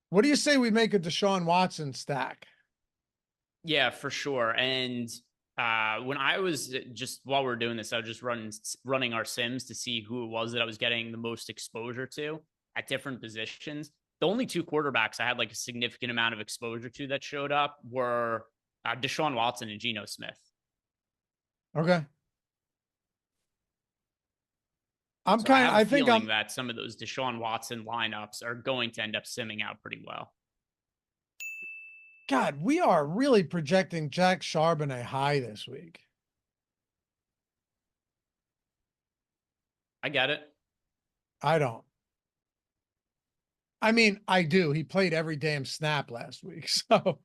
What do you say we make a Deshaun Watson stack? Yeah, for sure. And when I was just while we are doing this, I was just running our sims to see who it was that I was getting the most exposure to at different positions. The only two quarterbacks I had like a significant amount of exposure to that showed up were Deshaun Watson and Geno Smith. Okay. So I have a I think feeling that some of those Deshaun Watson lineups are going to end up simming out pretty well. God, we are really projecting Jack Charbonnet high this week. I get it. I don't. I mean, I do. He played every damn snap last week. So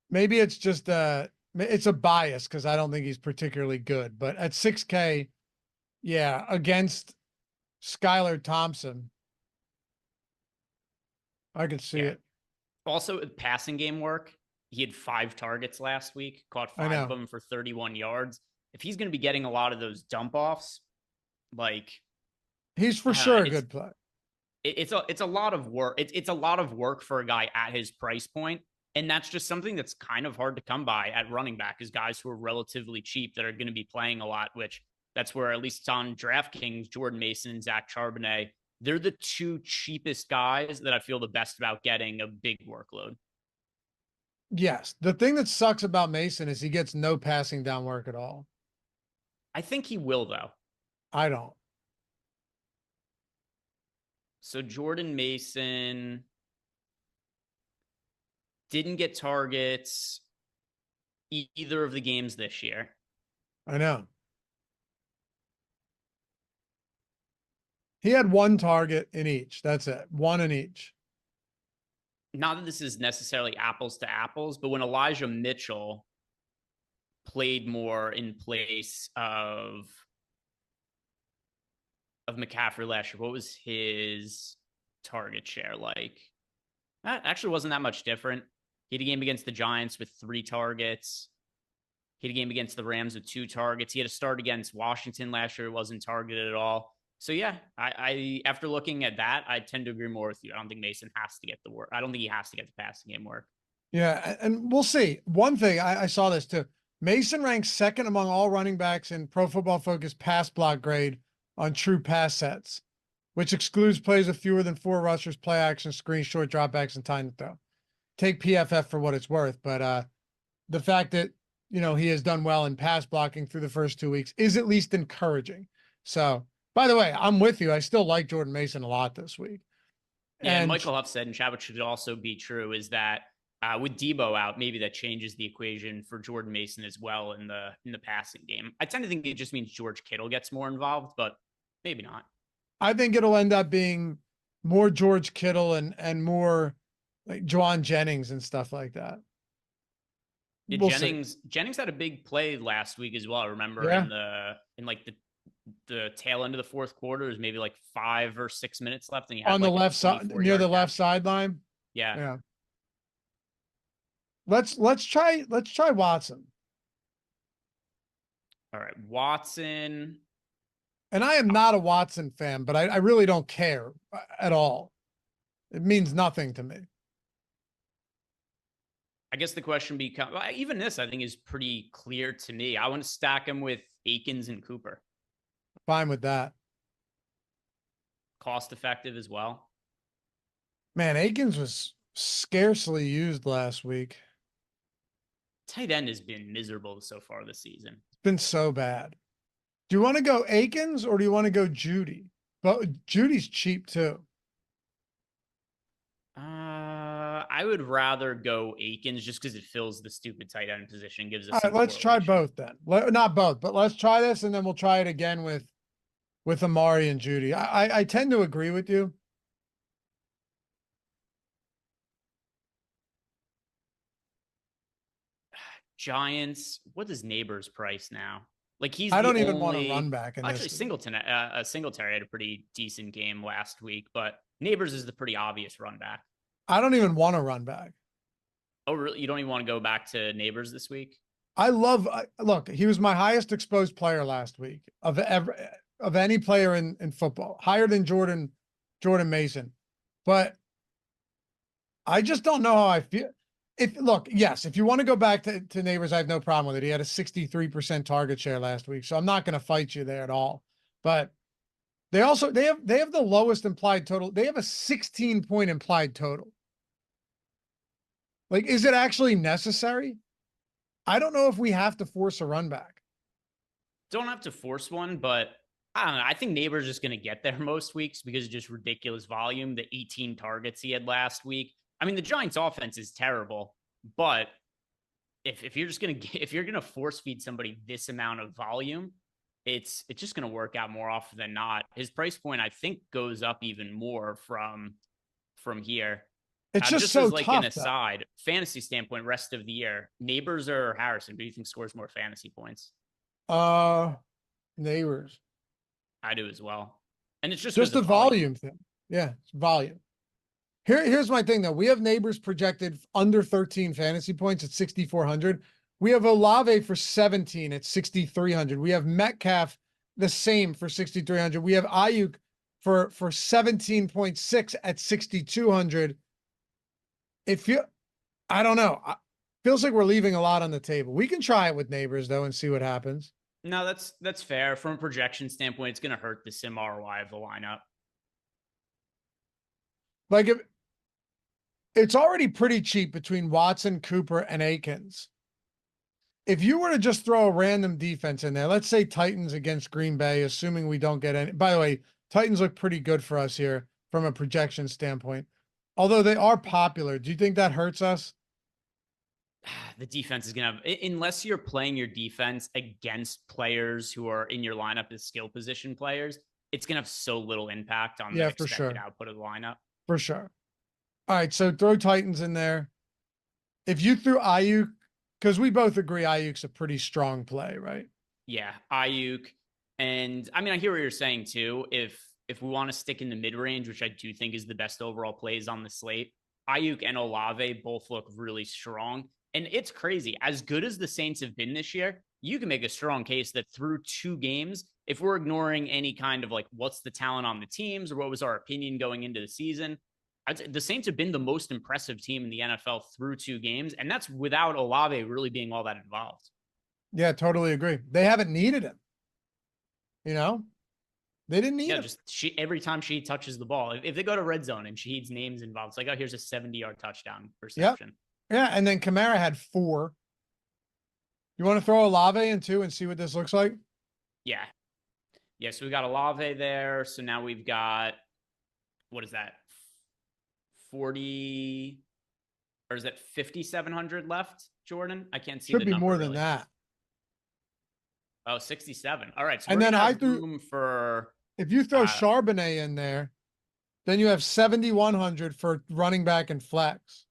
maybe it's just it's a bias because I don't think he's particularly good. But at 6K, yeah, against Skylar Thompson, I could see Yeah. it. Also, passing game work, he had 5 targets last week, caught I 5 of know. them for 31 yards. If he's going to be getting a lot of those dump offs, like He's for I don't know, sure a good play. it's a lot of work. It's a lot of work for a guy at his price point, and that's just something that's kind of hard to come by at running back. Is guys who are relatively cheap that are going to be playing a lot. Which that's where at least on DraftKings, Jordan Mason and Zach Charbonnet, they're the two cheapest guys that I feel the best about getting a big workload. Yes. The thing that sucks about Mason is he gets no passing down work at all. I think he will though. I don't. So Jordan Mason didn't get targets either of the games this year. I know. He had one target in each. That's it. One in each. Not that this is necessarily apples to apples, but when Elijah Mitchell played more in place of McCaffrey last year, what was his target share like? That actually wasn't that much different. He had a game against the Giants with 3 targets. He had a game against the Rams with 2 targets. He had a start against Washington last year. It wasn't targeted at all. So yeah, I after looking at that, I tend to agree more with you. I don't think Mason has to get the work. I don't think he has to get the passing game work. Yeah, and we'll see. One thing I saw this too. Mason ranks second among all running backs in Pro Football Focus pass block grade on true pass sets, which excludes plays with fewer than 4 rushers, play action, screen, short dropbacks, and time to throw. Take PFF for what it's worth, but the fact that he has done well in pass blocking through the first 2 weeks is at least encouraging. So, by the way, I'm with you. I still like Jordan Mason a lot this week. Yeah, and And Michael Huff said, and Chadwick should also be true, is that with Debo out, maybe that changes the equation for Jordan Mason as well in the passing game. I tend to think it just means George Kittle gets more involved, but maybe not. I think it'll end up being more George Kittle and more like Juwan Jennings and stuff like that. Yeah, We'll see. Jennings had a big play last week as well. I remember Yeah. in like the tail end of the fourth quarter, there's maybe like 5 or 6 minutes left, and he had On the like a left side, 24 near the yard left catch. sideline. Yeah. Yeah. Let's try Watson. All right, Watson. And I am not a Watson fan, but I really don't care at all. It means nothing to me. I guess the question becomes even this, I think, is pretty clear to me. I want to stack him with Akins and Cooper. Fine with that. Cost effective as well. Man, Akins was scarcely used last week. Tight end has been miserable so far this season. It's been so bad. Do you want to go Akins or do you want to go Judy? But Judy's cheap too. I would rather go Akins just because it fills the stupid tight end position, gives us All some right, let's try correlation. both then. Not both, but let's try this and then we'll try it again with Amari and Judy. I tend to agree with you. Giants, what is Neighbors' price now? Like he's I the don't even want to run only. back in Actually, this. Singletary had a pretty decent game last week, but Neighbors is the pretty obvious run back. I don't even want to run back. Oh, really? You don't even want to go back to Neighbors this week? Look, he was my highest exposed player last week of any player in football, higher than Jordan Mason. But I just don't know how I feel. Look, yes, if you want to go back to Neighbors, I have no problem with it. He had a 63% target share last week, so I'm not going to fight you there at all. But they have the lowest implied total. They have a 16-point implied total. Like, is it actually necessary? I don't know if we have to force a run back. Don't have to force one, but I don't know. I think Neighbors just going to get there most weeks because of just ridiculous volume. The 18 targets he had last week. I mean, the Giants' offense is terrible, but if you're just gonna if you're gonna force feed somebody this amount of volume, it's just gonna work out more often than not. His price point, I think, goes up even more from here. It's just Just so as like an tough, though. aside, fantasy standpoint, rest of the year, Neighbors or Harrison, who do you think scores more fantasy points? Neighbors. I do as well, and it's just because Just the of volume. volume thing. Yeah, it's volume. Here's my thing though. We have Neighbors projected under 13 fantasy points at 6,400. We have Olave for 17 at 6,300. We have Metcalf the same for 6,300. We have Ayuk for 17.6 at 6,200. I don't know. Feels like we're leaving a lot on the table. We can try it with Neighbors though and see what happens. No, that's fair. From a projection standpoint, it's going to hurt the sim ROI of the lineup. Like it's already pretty cheap between Watson, Cooper, and Akins. If you were to just throw a random defense in there, let's say Titans against Green Bay, assuming we don't get any. By the way, Titans look pretty good for us here from a projection standpoint. Although they are popular, do you think that hurts us? The defense is going to have, unless you're playing your defense against players who are in your lineup as skill position players, it's going to have so little impact on the expected output of the lineup. For sure. All right, so throw Titans in there. If you threw Ayuk, because we both agree Ayuk's a pretty strong play, right? Yeah, Ayuk. And I mean, I hear what you're saying too. If we want to stick in the mid range, which I do think is the best overall plays on the slate, Ayuk and Olave both look really strong. And it's crazy. As good as the Saints have been this year, you can make a strong case that through 2 games, if we're ignoring any kind of like what's the talent on the teams or what was our opinion going into the season, the Saints have been the most impressive team in the NFL through 2 games. And that's without Olave really being all that involved. Yeah, totally agree. They haven't needed him. You know, they didn't need him. Just every time she touches the ball, if they go to red zone and Shaheed's name's involved, it's like, oh, here's a 70-yard touchdown reception. Yep. Yeah, and then Kamara had 4. You want to throw Olave in too and see what this looks like? Yeah. Yeah, so we got Olave there. So now we've got, what is that? 40, or is that 5,700 left, Jordan? I can't see Should the be number more really. than that. Oh, 67. All right. So and then I threw room for, if you throw Charbonnet in there, then you have 7,100 for running back and flex.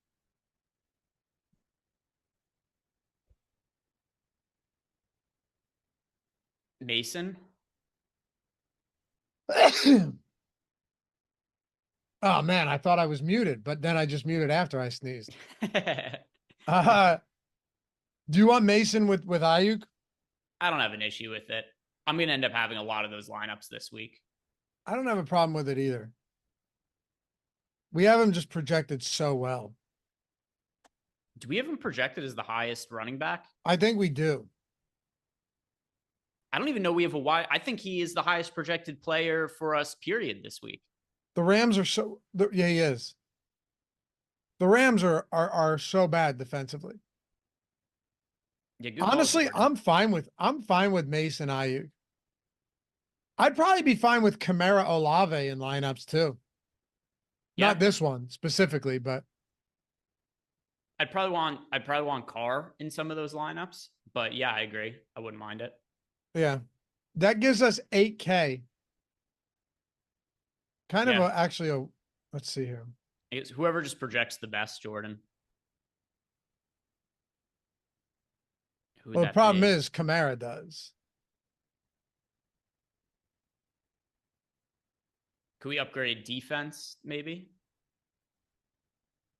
Mason. Oh man, I thought I was muted, but then I just muted after I sneezed. Do you want Mason with Ayuk? I don't have an issue with it. I'm going to end up having a lot of those lineups this week. I don't have a problem with it either. We have him just projected so well. Do we have him projected as the highest running back? I think we do. I don't even know we have a wide. I think he is the highest projected player for us, period, this week. The Rams are so, yeah, he is. The Rams are so bad defensively. Yeah, honestly, I'm fine with Mason Ayuk. I'd probably be fine with Kamara Olave in lineups too. Yeah. Not this one specifically, but I'd probably want Carr in some of those lineups. But yeah, I agree. I wouldn't mind it. Yeah. That gives us 8K. Kind of actually let's see here. It's whoever just projects the best, Jordan. Well, the problem is Kamara does. Could we upgrade defense, maybe?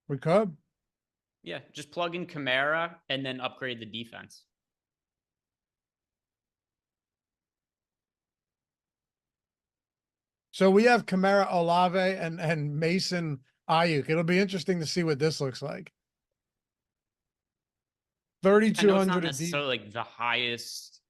We could. Yeah, just plug in Kamara and then upgrade the defense. So we have Kamara, Olave, and Mason Ayuk. It'll be interesting to see what this looks like. I know it's not 3,200 a deep. necessarily like the highest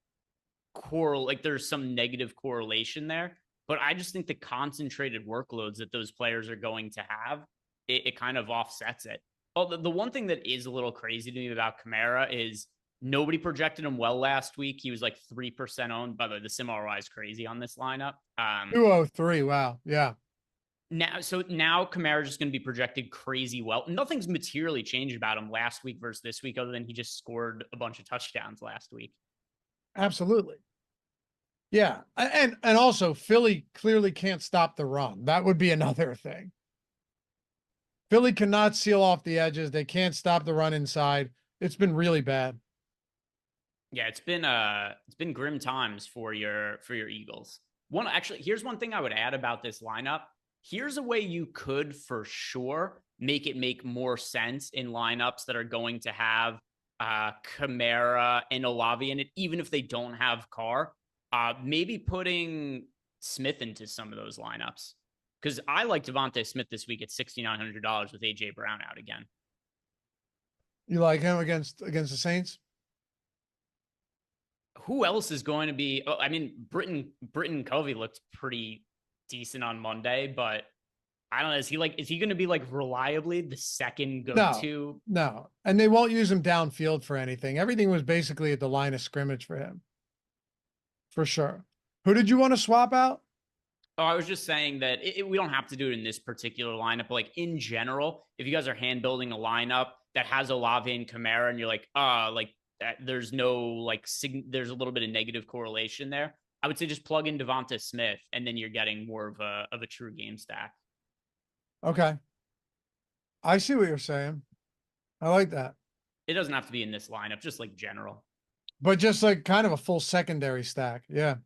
like there's some negative correlation there, but I just think the concentrated workloads that those players are going to have, it kind of offsets it. Well, the one thing that is a little crazy to me about Kamara is nobody projected him well last week. He was like 3% owned. By the way, the sim ROI is crazy on this lineup. 203. Wow. Yeah. Now Kamara's just going to be projected crazy well. Nothing's materially changed about him last week versus this week, other than he just scored a bunch of touchdowns last week. Absolutely. Yeah. And also Philly clearly can't stop the run. That would be another thing. Philly cannot seal off the edges. They can't stop the run inside. It's been really bad. Yeah, it's been grim times for your Eagles. Here's one thing I would add about this lineup. Here's a way you could for sure make it make more sense in lineups that are going to have Kamara and Olave in it, even if they don't have Carr. Maybe putting Smith into some of those lineups. Because I like Devontae Smith this week at $6,900 with AJ Brown out again. You like him against the Saints? Who else is going to be? I mean, Britton Covey looked pretty decent on Monday, but I don't know. Is he going to be like reliably the second go-to? No. And they won't use him downfield for anything. Everything was basically at the line of scrimmage for him. For sure. Who did you want to swap out? Oh, I was just saying that we don't have to do it in this particular lineup, but like in general, if you guys are hand building a lineup that has Olave and Kamara, and you're like, there's no there's a little bit of negative correlation there, I would say just plug in Devonta Smith, and then you're getting more of a true game stack. Okay. I see what you're saying. I like that. It doesn't have to be in this lineup, just like general. But just like kind of a full secondary stack. Yeah.